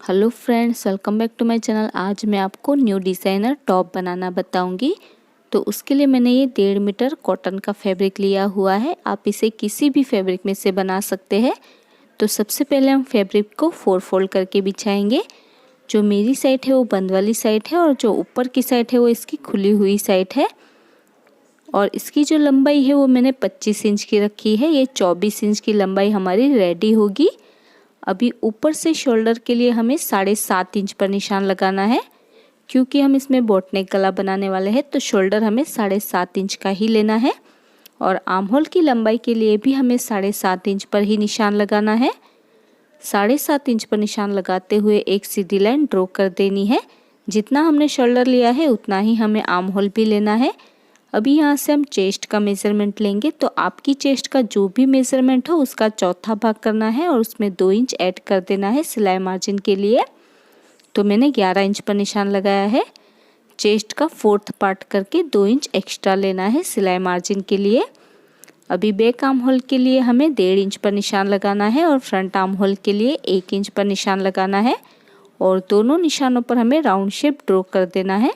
Hello friends, welcome back to my channel. आज मैं आपको न्यू डिज़ाइनर टॉप बनाना बताऊंगी। तो उसके लिए मैंने ये 1.5 मीटर कॉटन का फैब्रिक लिया हुआ है। आप इसे किसी भी फैब्रिक में से बना सकते हैं। तो सबसे पहले हम फैब्रिक को 4 फोल्ड करके बिछाएंगे। जो मेरी साइड है वो बंद वाली साइड है और जो ऊपर की साइड है वो इसकी खुली हुई साइड है। और इसकी जो लंबाई है वो मैंने 25 इंच की रखी है। ये 24 इंच की लंबाई हमारी रेडी होगी। अभी ऊपर से शोल्डर के लिए हमें 7.5 इंच पर निशान लगाना है, क्योंकि हम इसमें बोटनेक गला बनाने वाले हैं। तो शोल्डर हमें 7.5 इंच का ही लेना है। और आर्म होल की लंबाई के लिए भी हमें 7.5 इंच पर ही निशान लगाना है। 7.5 इंच पर निशान लगाते हुए एक सीधी लाइन ड्रॉ कर देनी है। जितना हमने शोल्डर लिया है उतना ही हमें आर्म होल भी लेना है। अभी यहाँ से हम चेस्ट का मेज़रमेंट लेंगे। तो आपकी चेस्ट का जो भी मेज़रमेंट हो उसका चौथा भाग करना है और उसमें 2 इंच ऐड कर देना है सिलाई मार्जिन के लिए। तो मैंने 11 इंच पर निशान लगाया है। चेस्ट का 4th पार्ट करके 2 इंच एक्स्ट्रा लेना है सिलाई मार्जिन के लिए। अभी बैक आर्म होल के लिए हमें 1.5 इंच पर निशान लगाना है और फ्रंट आर्म होल के लिए 1 इंच पर निशान लगाना है। और दोनों निशानों पर हमें राउंड शेप ड्रॉ कर देना है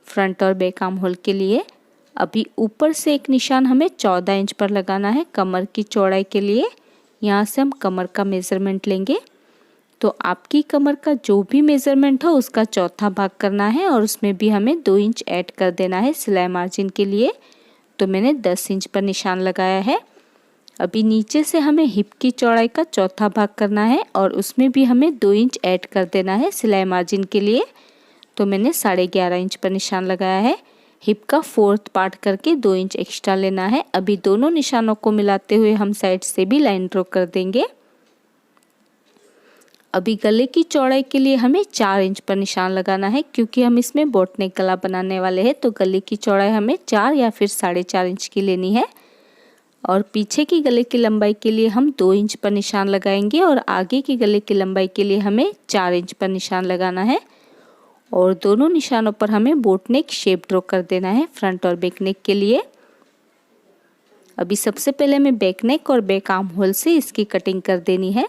फ्रंट और बैक आर्म होल के लिए। अभी ऊपर से एक निशान हमें 14 इंच पर लगाना है कमर की चौड़ाई के लिए। यहाँ से हम कमर का मेज़रमेंट लेंगे। तो आपकी कमर का जो भी मेज़रमेंट हो उसका चौथा भाग करना है और उसमें भी हमें 2 इंच ऐड कर देना है सिलाई मार्जिन के लिए। तो मैंने 10 इंच पर निशान लगाया है। अभी नीचे से हमें हिप की चौड़ाई का चौथा भाग करना है और उसमें भी हमें 2 इंच ऐड कर देना है सिलाई मार्जिन के लिए। तो मैंने 11.5 इंच पर निशान लगाया है। हिप का 4th पार्ट करके 2 इंच एक्स्ट्रा लेना है। अभी दोनों निशानों को मिलाते हुए हम साइड से भी लाइन ड्रॉ कर देंगे। अभी गले की चौड़ाई के लिए हमें 4 इंच पर निशान लगाना है, क्योंकि हम इसमें बोटनेक गला बनाने वाले हैं। तो गले की चौड़ाई हमें 4 या फिर 4.5 इंच की लेनी है। और पीछे की गले की लंबाई के लिए हम 2 इंच पर निशान लगाएंगे और आगे की गले की लंबाई के लिए हमें 4 इंच पर निशान लगाना है। और दोनों निशानों पर हमें बोटनेक शेप ड्रॉ कर देना है फ्रंट और बैक नेक के लिए। अभी सबसे पहले मैं बैक नेक और बैक आर्म होल से इसकी कटिंग कर देनी है।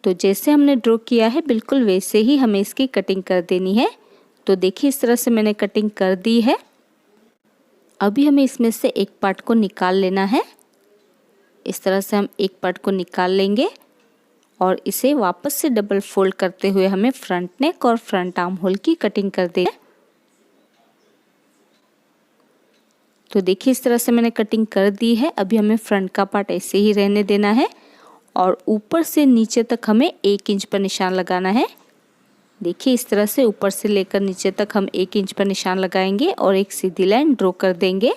तो जैसे हमने ड्रॉ किया है बिल्कुल वैसे ही हमें इसकी कटिंग कर देनी है। तो देखिए इस तरह से मैंने कटिंग कर दी है। अभी हमें इसमें से एक पार्ट को निकाल लेना है। इस तरह से हम एक पार्ट को निकाल लेंगे और इसे वापस से डबल फोल्ड करते हुए हमें फ्रंट नेक और फ्रंट आर्म होल की कटिंग कर देनी है। तो देखिए इस तरह से मैंने कटिंग कर दी है। अभी हमें फ्रंट का पार्ट ऐसे ही रहने देना है और ऊपर से नीचे तक हमें 1 इंच पर निशान लगाना है। देखिए इस तरह से ऊपर से लेकर नीचे तक हम 1 इंच पर निशान लगाएंगे और एक सीधी लाइन ड्रॉ कर देंगे।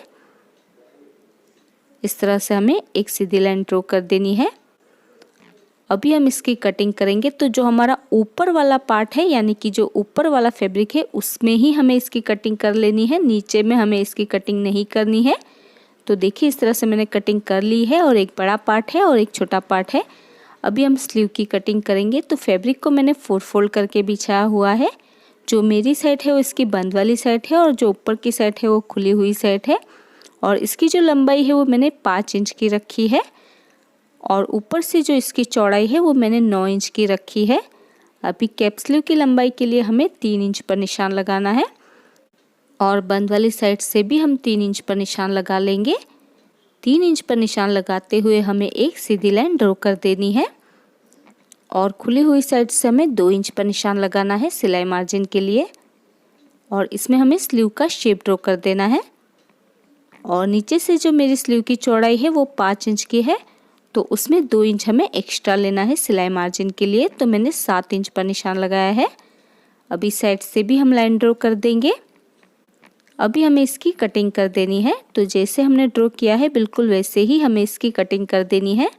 इस तरह से हमें एक सीधी लाइन ड्रॉ कर देनी है। अभी हम इसकी कटिंग करेंगे। तो जो हमारा ऊपर वाला पार्ट है, यानी कि जो ऊपर वाला फैब्रिक है, उसमें ही हमें इसकी कटिंग कर लेनी है। नीचे में हमें इसकी कटिंग नहीं करनी है। तो देखिए इस तरह से मैंने कटिंग कर ली है और एक बड़ा पार्ट है और एक छोटा पार्ट है। अभी हम स्लीव की कटिंग करेंगे। तो फैब्रिक को मैंने 4 फोल्ड करके बिछाया हुआ है। जो मेरी साइड है वो इसकी बंद वाली साइड है और जो ऊपर की साइड है वो खुली हुई साइड है। और इसकी जो लंबाई है वो मैंने 5 इंच की रखी है और ऊपर से जो इसकी चौड़ाई है वो मैंने 9 इंच की रखी है। अभी कैप स्लीव की लंबाई के लिए हमें 3 इंच पर निशान लगाना है और बंद वाली साइड से भी हम 3 इंच पर निशान लगा लेंगे। 3 इंच पर निशान लगाते हुए हमें एक सीधी लाइन ड्रॉ कर देनी है और खुली हुई साइड से हमें 2 इंच पर निशान लगाना है सिलाई मार्जिन के लिए। और इसमें हमें स्लीव का शेप ड्रॉ कर देना है। और नीचे से जो मेरी स्लीव की चौड़ाई है वो 5 इंच की है, तो उसमें 2 इंच हमें एक्स्ट्रा लेना है सिलाई मार्जिन के लिए। तो मैंने 7 इंच पर निशान लगाया है। अभी साइड से भी हम लाइन ड्रॉ कर देंगे। अभी हमें इसकी कटिंग कर देनी है। तो जैसे हमने ड्रॉ किया है बिल्कुल वैसे ही हमें इसकी कटिंग कर देनी है।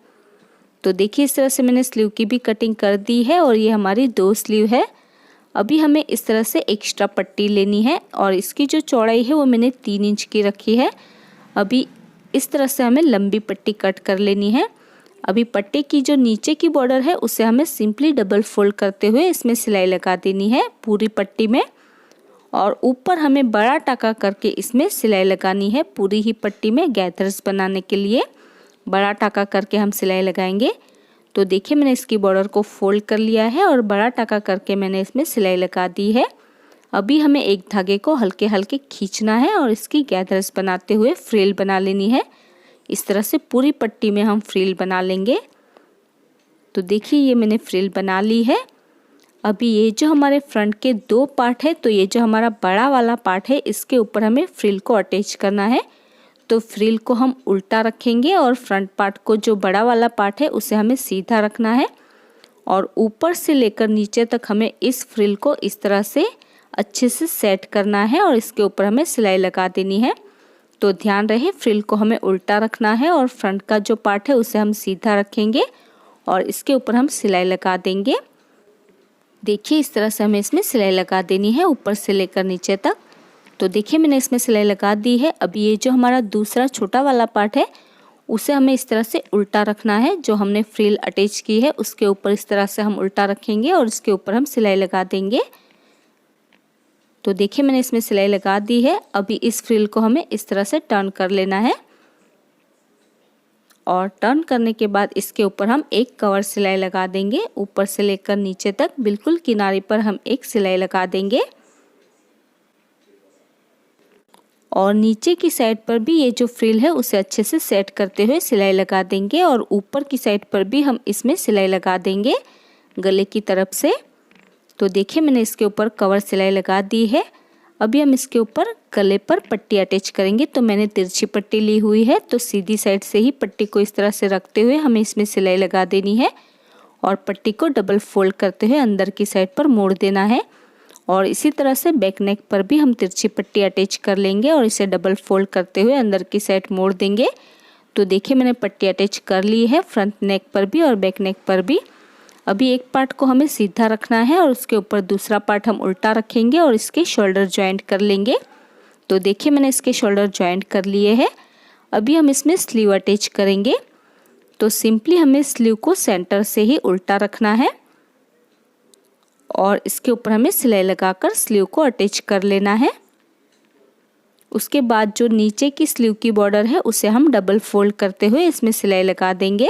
तो देखिए इस तरह से मैंने स्लीव की भी कटिंग कर दी है और ये हमारी 2 स्लीव है। अभी हमें इस तरह से एक्स्ट्रा पट्टी लेनी है और इसकी जो चौड़ाई है वो मैंने 3 इंच की रखी है। अभी इस तरह से हमें लंबी पट्टी कट कर लेनी है। अभी पट्टी की जो नीचे की बॉर्डर है उसे हमें सिंपली डबल फोल्ड करते हुए इसमें सिलाई लगा देनी है पूरी पट्टी में। और ऊपर हमें बड़ा टाका करके इसमें सिलाई लगानी है पूरी ही पट्टी में। गैदर्स बनाने के लिए बड़ा टाका करके हम सिलाई लगाएंगे। तो देखिए मैंने इसकी बॉर्डर को फोल्ड कर लिया है और बड़ा टाका करके मैंने इसमें सिलाई लगा दी है। अभी हमें एक धागे को हल्के हल्के खींचना है और इसकी गैदर्स बनाते हुए फ्रिल बना लेनी है। इस तरह से पूरी पट्टी में हम फ्रिल बना लेंगे। तो देखिए ये मैंने फ्रिल बना ली है। अभी ये जो हमारे फ्रंट के 2 पार्ट है, तो ये जो हमारा बड़ा वाला पार्ट है इसके ऊपर हमें फ्रिल को अटैच करना है। तो फ्रिल को हम उल्टा रखेंगे और फ्रंट पार्ट को, जो बड़ा वाला पार्ट है, उसे हमें सीधा रखना है और ऊपर से लेकर नीचे तक हमें इस फ्रिल को इस तरह से अच्छे से सेट करना है और इसके ऊपर हमें सिलाई लगा देनी है। तो ध्यान रहे फ्रिल को हमें उल्टा रखना है और फ्रंट का जो पार्ट है उसे हम सीधा रखेंगे और इसके ऊपर हम सिलाई लगा देंगे। देखिए इस तरह से हमें इसमें सिलाई लगा देनी है ऊपर से लेकर नीचे तक। तो देखिए मैंने इसमें सिलाई लगा दी है। अभी ये जो हमारा दूसरा छोटा वाला पार्ट है उसे हमें इस तरह से उल्टा रखना है। जो हमने फ्रिल अटैच की है उसके ऊपर इस तरह से हम उल्टा रखेंगे और इसके ऊपर हम सिलाई लगा देंगे। तो देखिए मैंने इसमें सिलाई लगा दी है। अभी इस फ्रिल को हमें इस तरह से टर्न कर लेना है और टर्न करने के बाद इसके ऊपर हम एक कवर सिलाई लगा देंगे। ऊपर से लेकर नीचे तक बिल्कुल किनारे पर हम एक सिलाई लगा देंगे और नीचे की साइड पर भी ये जो फ्रिल है उसे अच्छे से सेट करते हुए सिलाई लगा देंगे और ऊपर की साइड पर भी हम इसमें सिलाई लगा देंगे गले की तरफ से। तो देखिए मैंने इसके ऊपर कवर सिलाई लगा दी है। अभी हम इसके ऊपर गले पर पट्टी अटैच करेंगे। तो मैंने तिरछी पट्टी ली हुई है, तो सीधी साइड से ही पट्टी को इस तरह से रखते हुए हमें इसमें सिलाई लगा देनी है और पट्टी को डबल फोल्ड करते हुए अंदर की साइड पर मोड़ देना है। और इसी तरह से बैक नेक पर भी हम तिरछी पट्टी अटैच कर लेंगे और इसे डबल फोल्ड करते हुए अंदर की साइड मोड़ देंगे। तो देखिए मैंने पट्टी अटैच कर ली है फ्रंट नेक पर भी और बैक नेक पर भी। अभी एक पार्ट को हमें सीधा रखना है और उसके ऊपर दूसरा पार्ट हम उल्टा रखेंगे और इसके शोल्डर जॉइंट कर लेंगे। तो देखिए मैंने इसके शोल्डर जॉइंट कर लिए हैं। अभी हम इसमें स्लीव अटैच करेंगे। तो सिंपली हमें स्लीव को सेंटर से ही उल्टा रखना है और इसके ऊपर हमें सिलाई लगाकर स्लीव को अटैच कर लेना है। उसके बाद जो नीचे की स्लीव की बॉर्डर है उसे हम डबल फोल्ड करते हुए इसमें सिलाई लगा देंगे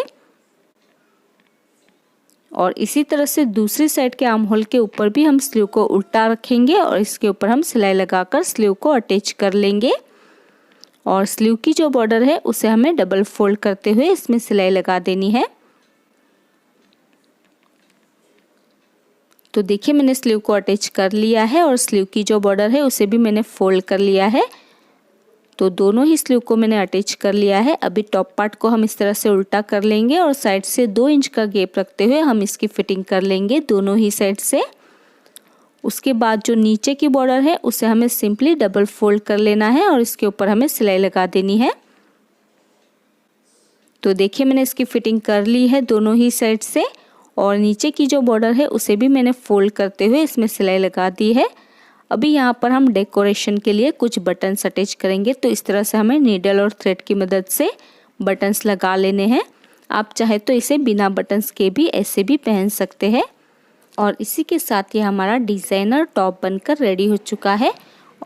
और इसी तरह से दूसरी साइड के आर्म होल के ऊपर भी हम स्लीव को उल्टा रखेंगे और इसके ऊपर हम सिलाई लगाकर स्लीव को अटैच कर लेंगे और स्लीव की जो बॉर्डर है उसे हमें डबल फोल्ड करते हुए इसमें सिलाई लगा देनी है। तो देखिए मैंने स्लीव को अटैच कर लिया है और स्लीव की जो बॉर्डर है उसे भी मैंने फोल्ड कर लिया है। तो दोनों ही स्लीव को मैंने अटैच कर लिया है। अभी टॉप पार्ट को हम इस तरह से उल्टा कर लेंगे और साइड से 2 इंच का गैप रखते हुए हम इसकी फिटिंग कर लेंगे दोनों ही साइड से। उसके बाद जो नीचे की बॉर्डर है उसे हमें सिंपली डबल फोल्ड कर लेना है और इसके ऊपर हमें सिलाई लगा देनी है। तो देखिए मैंने इसकी फिटिंग कर ली है दोनों ही साइड से और नीचे की जो बॉर्डर है उसे भी मैंने फोल्ड करते हुए इसमें सिलाई लगा दी है। अभी यहाँ पर हम डेकोरेशन के लिए कुछ बटन्स अटैच करेंगे। तो इस तरह से हमें नीडल और थ्रेड की मदद से बटन्स लगा लेने हैं। आप चाहे तो इसे बिना बटन्स के भी ऐसे भी पहन सकते हैं। और इसी के साथ ये हमारा डिज़ाइनर टॉप बनकर रेडी हो चुका है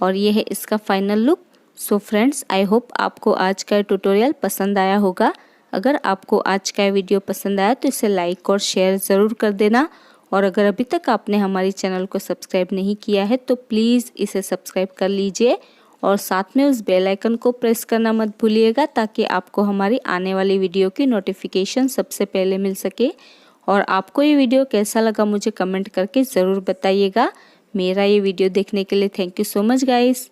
और ये है इसका final look. So friends, I hope आपको आज का ट्यूटोरियल पसंद आया होगा। अगर आपको आज का वीडियो पसंद आया तो इसे लाइक और शेयर ज़रूर कर देना और अगर अभी तक आपने हमारी चैनल को सब्सक्राइब नहीं किया है तो प्लीज़ इसे सब्सक्राइब कर लीजिए और साथ में उस बेल आइकन को प्रेस करना मत भूलिएगा ताकि आपको हमारी आने वाली वीडियो की नोटिफिकेशन सबसे पहले मिल सके। और आपको ये वीडियो कैसा लगा मुझे कमेंट करके ज़रूर बताइएगा। मेरा ये वीडियो देखने के लिए thank you so much guys.